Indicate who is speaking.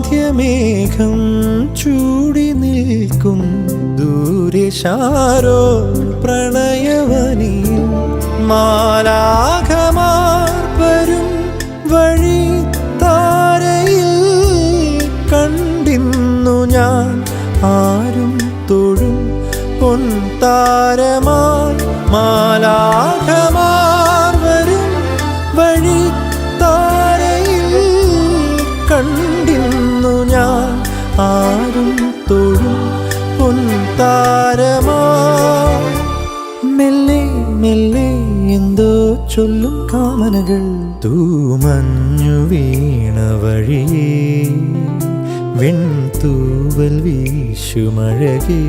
Speaker 1: സാന്ധ്യമേഘം ചൂടി നിൽക്കും ദൂരെ ശാരോ പ്രണയവനിൽ മാലാഖമാർ വരും വഴി താരയിൽ കണ്ടിന്നു ഞാൻ ആരും തൊഴും പൊൻതാരമായി മാലാഖമാർ വരും വഴി താരയിൽ കണ്ടിന്നു ഞാൻ ആരും തൊഴും പൊൻതാരമായി മെല്ലെ മെല്ലെ എന്തോ ചൊല്ലും കാമനകൾ തൂമഞ്ഞു വീണ വഴിയേ വെൺതൂവൽ വീശുമഴകേ